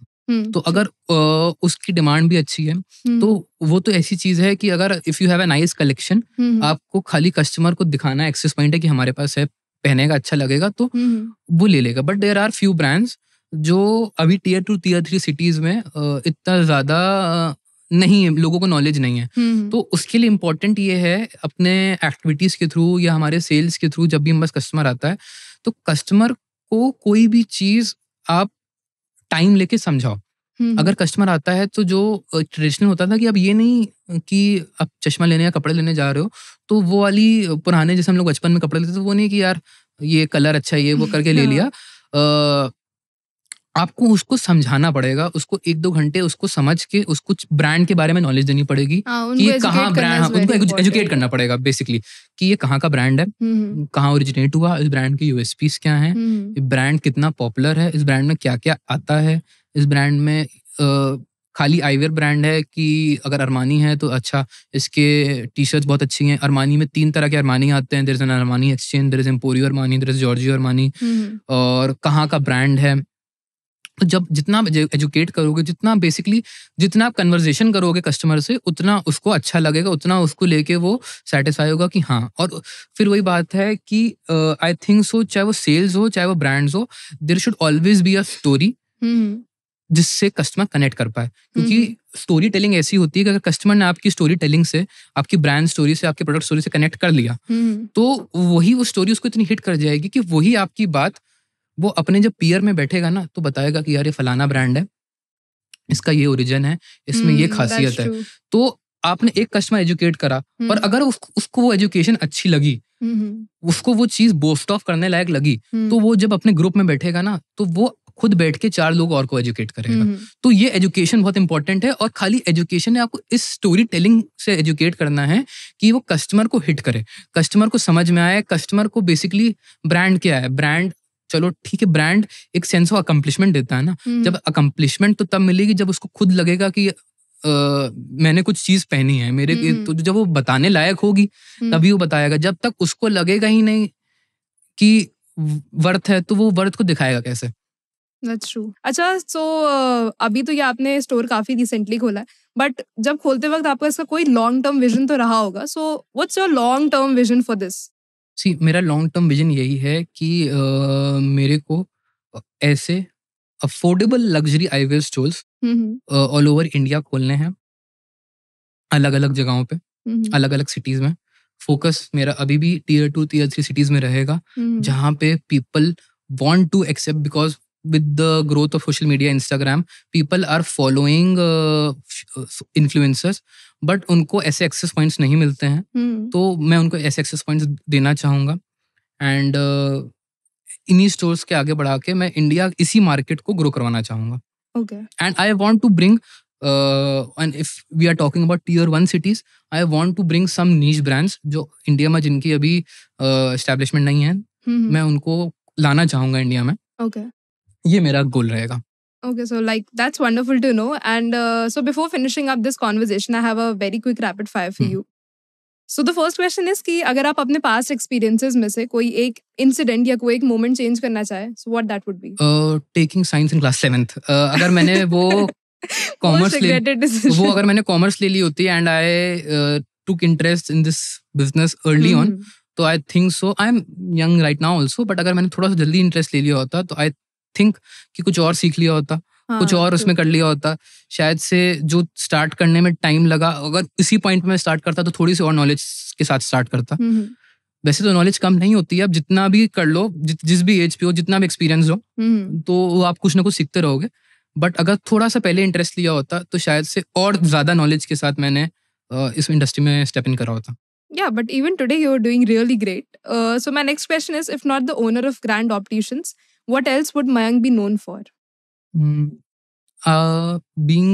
तो अगर उसकी डिमांड भी अच्छी है, तो वो तो ऐसी चीज है कि अगर if you have a nice collection, आपको खाली कस्टमर को दिखाना एक्सेस पॉइंट है कि हमारे पास है, पहनेगा, अच्छा लगेगा, तो वो ले लेगा। But there are few brands जो अभी टियर 2 टियर 3 सिटीज में इतना ज्यादा नहीं है, लोगों को नॉलेज नहीं है। तो उसके लिए इम्पोर्टेंट ये है, अपने एक्टिविटीज के थ्रू या हमारे सेल्स के थ्रू, जब भी हमारे कस्टमर आता है, तो कस्टमर को कोई भी चीज आप टाइम लेके समझाओ। अगर कस्टमर आता है तो जो ट्रेडिशनल होता था कि अब ये नहीं कि आप चश्मा लेने या कपड़े लेने जा रहे हो, तो वो वाली पुराने जैसे हम लोग बचपन में कपड़े लेते थे, वो नहीं कि यार ये कलर अच्छा है, ये वो करके ले लिया। आपको उसको समझाना पड़ेगा, उसको 1-2 घंटे उसको समझ के उसको ब्रांड के बारे में नॉलेज देनी पड़ेगी कि ये कहाँ ब्रांड, उनको एजुकेट करना पड़ेगा बेसिकली कि ये कहाँ का ब्रांड है, कहाँ ओरिजिनेट हुआ, इस ब्रांड के यूएसपीज क्या हैं, ये ब्रांड कितना पॉपुलर है, इस ब्रांड में क्या क्या आता है, इस ब्रांड में खाली आईवेयर ब्रांड है कि अगर अरमानी है तो अच्छा, इसके टी शर्ट्स बहुत अच्छी हैं। अरमानी में 3 तरह के अरमानी आते हैं, there is an Armani exchange, there is Emporio Armani, there is Giorgio Armani, और कहाँ का ब्रांड है। तो जब जितना एजुकेट करोगे, जितना आप कन्वर्सेशन करोगे कस्टमर से, उतना उसको अच्छा लगेगा, उतना उसको लेके वो सेटिस्फाई होगा कि हाँ। और फिर वही बात है कि आई थिंक सो, चाहे वो सेल्स हो चाहे वो ब्रांड्स हो, there should always be a story जिससे कस्टमर कनेक्ट कर पाए। क्योंकि स्टोरी टेलिंग ऐसी होती है कि अगर कस्टमर ने आपकी स्टोरी टेलिंग से, आपकी ब्रांड स्टोरी से, आपके प्रोडक्ट स्टोरी से कनेक्ट कर लिया, तो वही वो स्टोरी उसको इतनी हिट कर जाएगी कि वही आपकी बात वो अपने जब पीयर में बैठेगा ना, तो बताएगा कि यार ये फलाना ब्रांड है, इसका ये ओरिजिन है, इसमें ये खासियत है। तो आपने एक कस्टमर एजुकेट करा, और अगर उसको वो एजुकेशन अच्छी लगी, उसको वो चीज बोस्ट ऑफ करने लायक लगी, तो वो जब अपने ग्रुप में बैठेगा ना, तो वो खुद बैठ के 4 लोग और को एजुकेट करेगा। तो ये एजुकेशन बहुत इंपॉर्टेंट है, और खाली एजुकेशन है, आपको इस स्टोरी टेलिंग से एजुकेट करना है कि वो कस्टमर को हिट करे, कस्टमर को समझ में आए, कस्टमर को बेसिकली ब्रांड क्या है। ब्रांड, चलो ठीक है, ब्रांड एक सेंस ऑफ अकम्प्लिशमेंट देता है ना। जब अकम्प्लिशमेंट तो तब मिलेगी जब उसको खुद लगेगा कि मैंने कुछ चीज पहनी है मेरे, तो जब वो बताने लायक होगी तभी वो बताएगा। जब तक उसको लगेगा ही नहीं कि वर्थ है, तो वो वर्थ को दिखाएगा कैसे? That's true. अच्छा, सो अभी तो ये आपने स्टोर काफी रिसेंटली खोला है, बट जब खोलते वक्त आपका इसका कोई लॉन्ग टर्म विजन तो रहा होगा। So what's your long term vision for this? See, मेरा लॉन्ग टर्म विजन यही है कि मेरे को ऐसे affordable luxury eyewear stores all over India खोलने हैं, अलग अलग जगहों पे, अलग अलग सिटीज में। फोकस मेरा अभी भी टियर 2 टियर 3 सिटीज में रहेगा, जहाँ पे people want to accept, because with the growth of social media, Instagram, people are following influencers, but उनको ऐसे access points नहीं मिलते हैं। तो मैं उनको ऐसे access points देना चाहूँगा, and इन्हीं स्टोर्स के आगे बढ़ा के मैं इंडिया इसी मार्केट को ग्रो करवाना चाहूँगा। Okay. And I want to bring and if we are talking about tier 1 cities, I want to bring some niche brands जो इंडिया में जिनकी अभी establishment नहीं है, मैं उनको लाना चाहूँगा इंडिया में। Okay. ये मेरा गोल रहेगा। Okay, so like that's wonderful to know. And so before finishing up this conversation, I have a very quick rapid fire for you. So the first question is कि अगर आप अपने past experiences में से कोई एक incident या कोई एक moment change करना चाहे, so what that would be? Taking science in class 7th. अगर मैंने वो कॉमर्स ले ली होती and I took interest in this business early on, तो I think so. I'm young right now also, but अगर मैंने थोड़ा सा जल्दी इंटरेस्ट ले लिया होता, तो I थिंक कि कुछ और सीख लिया होता, कुछ और उसमें कर लिया होता, शायद से जो स्टार्ट करने में टाइम लगा, अगर इसी पॉइंट में स्टार्ट करता तो थोड़ी सी और नॉलेज के साथ स्टार्ट करता। वैसे तो नॉलेज कम नहीं होती है, अब जितना भी कर लो, जिस भी एज पे हो, जितना भी एक्सपीरियंस हो, तो आप कुछ ना कुछ सीखते रहोगे। बट अगर थोड़ा सा पहले इंटरेस्ट लिया होता तो शायद से और ज्यादा नॉलेज के साथ मैंने इस इंडस्ट्री में स्टेप इन करा होता। Yeah, but even today you're doing really great. So my next question is, if not the owner of Grand Opticians, what else would Mayank be known for? Being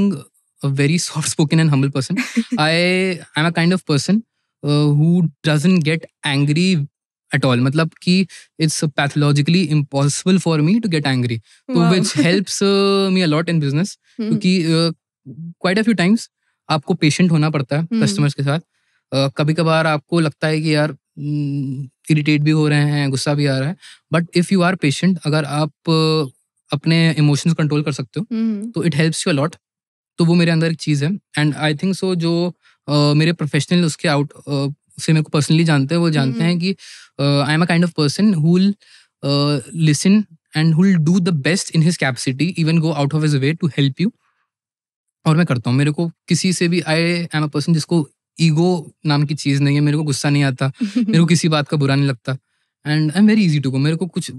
a very soft-spoken and humble person. I'm a kind of person who doesn't get angry at all. मतलब कि it's pathologically impossible for me to get angry. So Wow. which helps me a lot in business. क्योंकि quite a few times आपको patient होना पड़ता है customers के साथ. कभी कभार आपको लगता है कि यार इरिटेट भी हो रहे हैं, गुस्सा भी आ रहा है, but if you are patient, अगर आप अपने इमोशंस कंट्रोल कर सकते हो तो it helps you a lot. तो वो मेरे अंदर एक चीज़ है, एंड आई थिंक सो जो मेरे प्रोफेशनल उसके आउट से मेरे को पर्सनली जानते हैं, वो जानते हैं कि I am a kind of person who will listen and who will do the best in his capacity, even go out of his way to help you. और मैं करता हूँ, मेरे को किसी से भी, आई एम अ पर्सन जिसको ईगो नाम की चीज़ नहीं है, मेरे को गुस्सा नहीं आता, मेरे को किसी बात का बुरा नहीं लगता, and I am very easy to go. मेरे को कुछ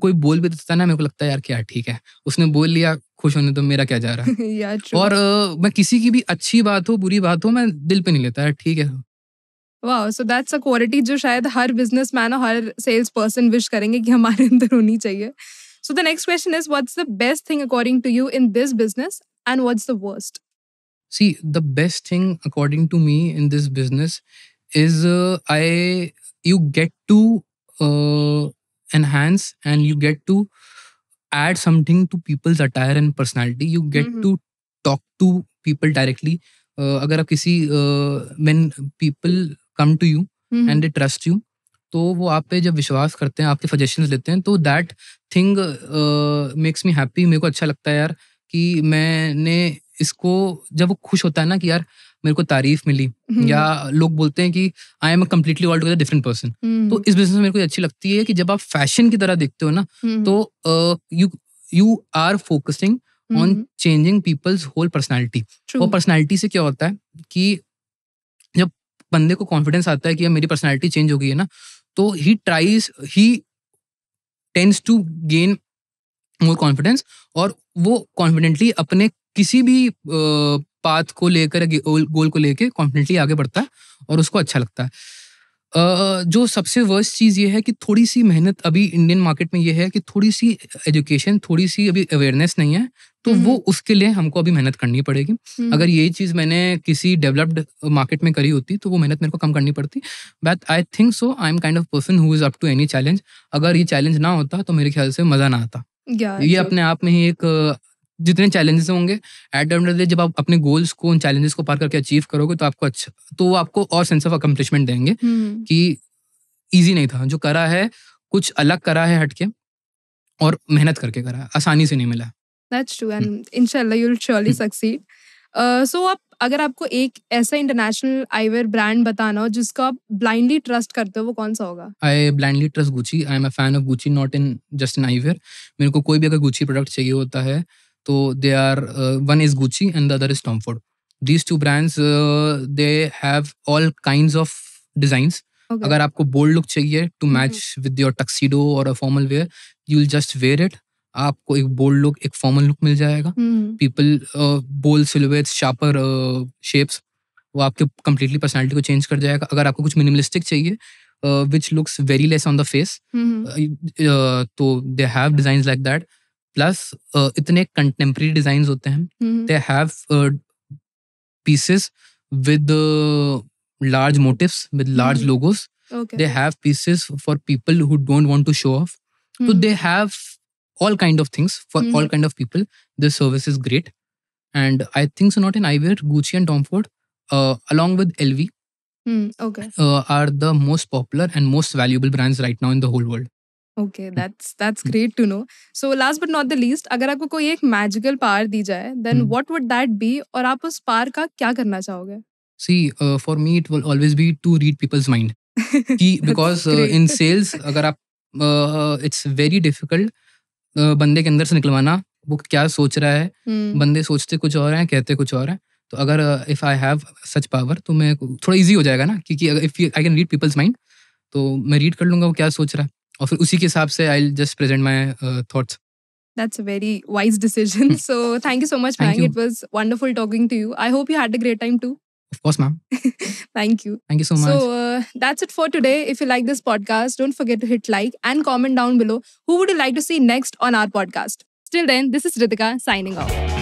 कोई बोल भी देता है ना, मेरे को लगता है यार क्या ठीक है, उसने बोल लिया, खुश होने तो मेरा क्या जा रहा है। Yeah, true. और मैं किसी की भी अच्छी बात हो बुरी बात हो, मैं दिल पे नहीं लेता यार, ठीक है। Wow, so that's a quality जो शायद हर बिजनेसमैन और हर सेल्स पर्सन विश करेंगे कि हमारे अंदर होनी चाहिए। So the next question is, what's the best thing according to you in this business and what's the worst? See, the best thing according to me in this business is you get to enhance and you get to add something to people's attire and personality. You get to talk to people directly. अगर आप किसी when people come to you and they trust you, तो वो आप पे जब विश्वास करते हैं, आपके सजेशंस लेते हैं, तो that thing makes me happy. मेरे को अच्छा लगता है यार कि मैंने इसको, जब वो खुश होता है ना कि यार मेरे को तारीफ मिली, या लोग बोलते हैं कि I am a completely all together different person, तो इस बिजनेस में मेरे को अच्छी लगती है कि जब आप फैशन की तरह देखते हो ना, तो you are focusing on changing people's whole personality. और पर्सनैलिटी से क्या होता है कि जब बंदे को कॉन्फिडेंस आता है कि मेरी पर्सनैलिटी चेंज हो गई है ना, तो he tends to gain more confidence, और वो कॉन्फिडेंटली अपने किसी भी पाथ को लेकर, गोल को लेकर कॉन्फिडेंटली आगे बढ़ता है और उसको अच्छा लगता है। जो सबसे वर्स्ट चीज़ ये है कि थोड़ी सी मेहनत अभी इंडियन मार्केट में ये है कि थोड़ी सी एजुकेशन, थोड़ी सी अभी अवेयरनेस नहीं है, तो वो उसके लिए हमको अभी मेहनत करनी पड़ेगी। अगर यही चीज़ मैंने किसी डेवलप्ड मार्केट में करी होती तो वो मेहनत मेरे को कम करनी पड़ती। But I think so I am kind of person who is up to any challenge. अगर ये चैलेंज ना होता तो मेरे ख्याल से मज़ा ना आता। ये अपने आप में ही एक, जितने चैलेंजेस होंगे, at the end of the day जब आप अपने गोल्स को, उन चैलेंजेस को पार करके अचीव करोगे, तो आपको अच्छा, तो वो आपको और सेंस ऑफ अकम्प्लिशमेंट देंगे कि इजी नहीं था, जो करा है कुछ अलग करा है हटके, और मेहनत करके करा है, आसानी से नहीं मिला। That's true, and inshallah you'll surely succeed. So आप, अगर आपको एक ऐसा इंटरनेशनल आईवेयर ब्रांड बताना हो जिसको आप ब्लाइंडली ट्रस्ट करते हो, वो कौन सा होगा? I blindly trust Gucci. I am a fan of Gucci, not in just in eyewear. मेरे को कोई भी अगर Gucci प्रोडक्ट चाहिए होता है तो they are one is Gucci and the other is Tom Ford. These two brands they have all kinds of designs. Okay. अगर आपको बोल्ड लुक चाहिए to match with your tuxedo और a formal wear, you will just wear it, आपको एक bold look, एक formal look मिल जाएगा। People bold silhouettes, sharper shapes, वो आपके कंप्लीटली पर्सनालिटी को चेंज कर जाएगा। अगर आपको कुछ मिनिमलिस्टिक चाहिए which looks very less on the face, तो they have designs like that. Plus इतने कंटेम्प्रेरी डिजाइंस होते हैं, they have pieces with large motifs, with large logos. Okay. They have pieces for people who don't want to show off. So they have all kind of things for all kind of people. This service is great, and I think so. Not in eyewear, Gucci and Tom Ford, along with LV, are the most popular and most valuable brands right now in the whole world. Okay, that's great to know. So last but not the least, अगर आपको कोई एक magical power दी जाए, then what would that be? और आप उस power का क्या करना चाहोगे? See, for me it will always be to read people's mind. Because in sales, अगर आप it's very difficult बंदे के अंदर से निकलवाना वो क्या सोच रहा है, बंदे सोचते कुछ और हैं, कहते कुछ और हैं। तो अगर if I have such power तो मैं थोड़ा इजी हो जाएगा ना, क्योंकि अगर if I can read people's mind तो मैं रीड कर लूंगा वो क्या सोच रहा है, और फिर उसी के हिसाब से I will just present my thoughts. That's a very wise decision. So thank you so much, Thank Mayank. you. It was wonderful talking to you. I hope you had a great time too. Of course, ma'am. Thank you. Thank you so much. So that's it for today. If you like this podcast, don't forget to hit like and comment down below who would you like to see next on our podcast. Till then, this is Ritika signing off.